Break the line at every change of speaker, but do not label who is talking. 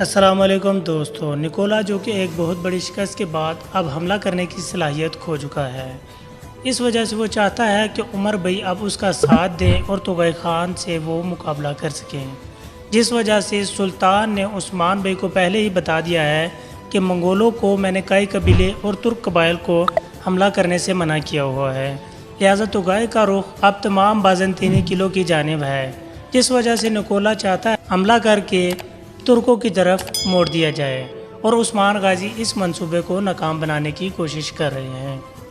अस्सलाम वालेकुम दोस्तों। निकोला जो कि एक बहुत बड़ी शिकस्त के बाद अब हमला करने की सलाहियत खो चुका है। इस वजह से वो चाहता है कि उमर भाई अब उसका साथ दें और तुगई खान से वो मुकाबला कर सकें, जिस वजह से सुल्तान ने उस्मान भाई को पहले ही बता दिया है कि मंगोलों को मैंने कई कबीले और तुर्क कबाइल को हमला करने से मना किया हुआ है। लिहाजा तुगई का रुख अब तमाम बाज़ंतीनी किलों की जानिब है, जिस वजह से निकोला चाहता है हमला करके तुर्कों की तरफ मोड़ दिया जाए और उस्मान गाजी इस मंसूबे को नाकाम बनाने की कोशिश कर रहे हैं।